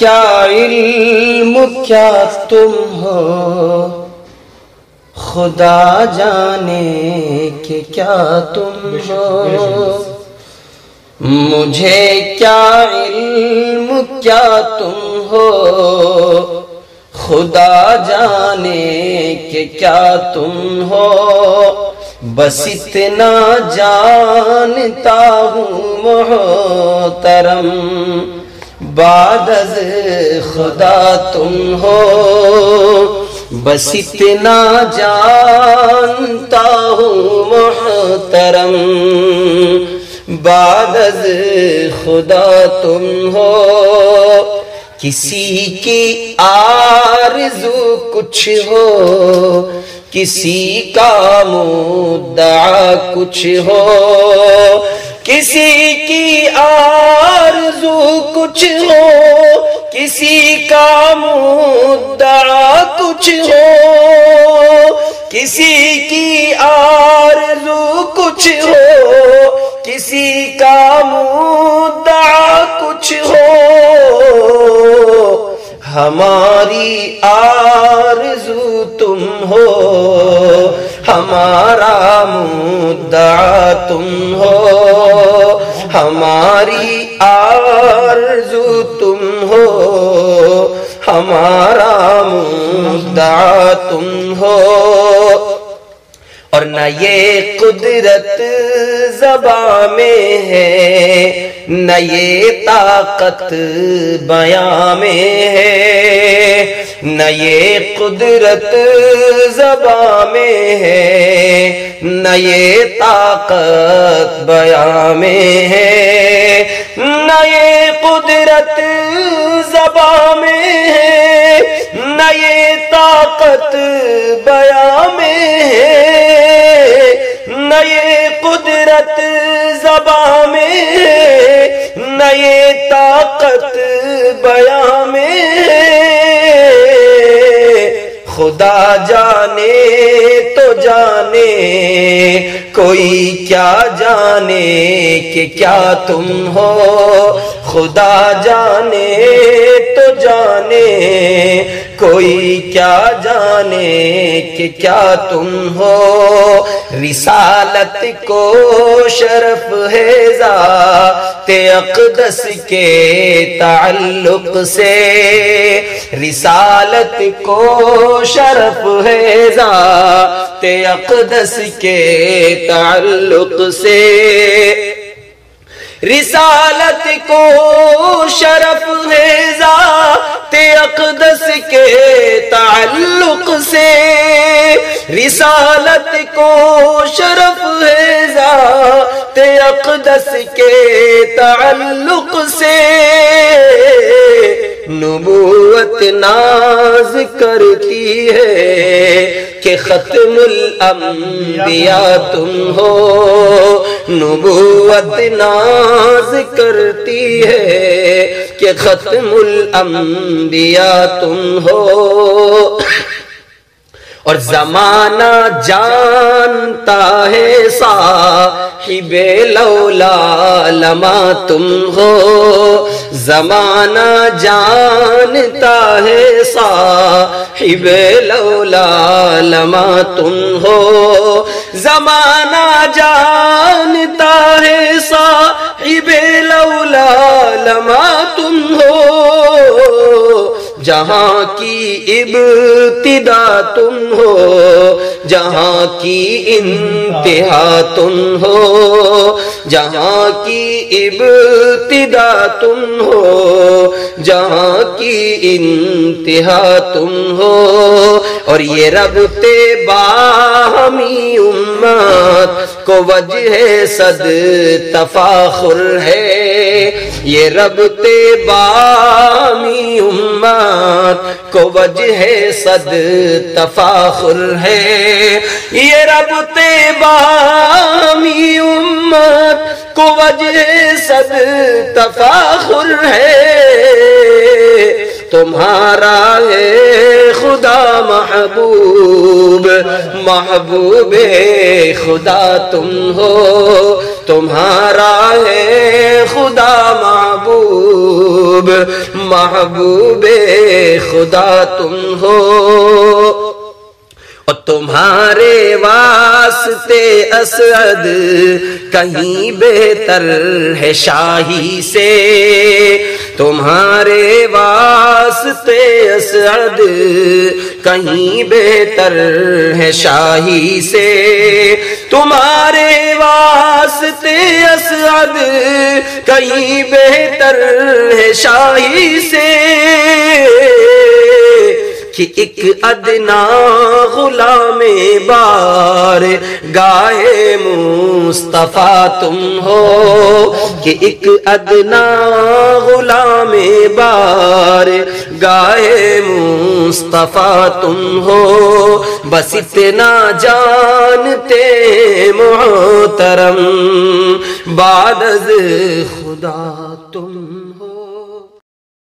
کیا علم کیا تم ہو، خدا جانے کہ کیا تم ہو. مجھے کیا علم کیا تم ہو، خدا جانے کہ کیا تم ہو. بس اتنا جانتا ہوں محترم، بعد از خدا تم ہو. بس اتنا جانتا ہوں محترم، بعد از خدا تم ہو. کسی کی آرزو کچھ ہو، کسی کا مدعا کچھ ہو. کسی کی آرزو کچھ ہو، کسی کا مدعا کچھ ہو. کسی کی آرزو کچھ ہو، کسی کا مدعا کچھ ہو. ہماری آرزو تم ہو، ہمارا مدعا تم ہو. ہماری آرزو تم ہو، ہمارا مدعا تم ہو. اور نہ یہ قدرت زباں میں ہے، نہ یہ طاقت بیاں میں ہے. نہ یہ قدرت زباں میں ہے، نہ یہ طاقت بیاں میں ہے. نہ یہ قدرت زباں میں ہے، نہ یہ طاقت بیاں میں ہے. نہ یہ قدرت زباں میں ہے، نہ یہ طاقت بیاں میں ہے. خدا جانے تو جانے، کوئی کیا جانے کہ کیا تم ہو. خدا جانے تو جانے، کوئی کیا جانے کہ کیا تم ہو. رسالت کو شرف ہے ذات اقدس کے تعلق سے. رسالت کو شرف ہے ذات اقدس کے تعلق سے. رسالت کو شرف ہے ذات اقدس کے تعلق سے. رسالت کو شرف ہے ذات اقدس کے تعلق سے. نبوت ناز کرتی ہے کہ ختم الانبیاء تم ہو. نبوت ناز کرتی ہے کہ ختم الانبیاء تم ہو. اور زمانہ جانتا ہے صاحب لولا لما تم ہو. زمانہ جانتا ہے صاحب لولا لما تم ہو. زمانہ جانتا ہے صاحب لولا لما تم ہو. جہاں کی ابتدا تم ہو، جہاں کی انتہا تم ہو. جہاں کی ابتدا تم ہو، جہاں کی انتہا تم ہو. اور یہ ربط باہمی امت کو وجہ صد تفاخر ہے. یہ ربط باہمی امت کو وجہ صد تفاخر ہے. یہ ربط باہمی امت کو وجہ صد تفاخر ہے. تمہارا ہے خدا محبوب، محبوب خدا تم ہو. تمہارا ہے خدا محبوب، محبوب محبوب خدا تم ہو، اور تمہارے واسطے اسعد کہیں بہتر ہے شاہی سے، تمہارے واسطے اسعد کہیں بہتر ہے شاہی سے، تمہارے واسطے اسعد کہیں بہتر ہے شاہی سے، کہ ایک ادنا غلام بار گاہے مصطفیٰ تم ہو، کہ ایک ادنا غلام بار گاہے مصطفیٰ تم ہو، بس اتنا جانتے محترم بعد از خدا تم ہو۔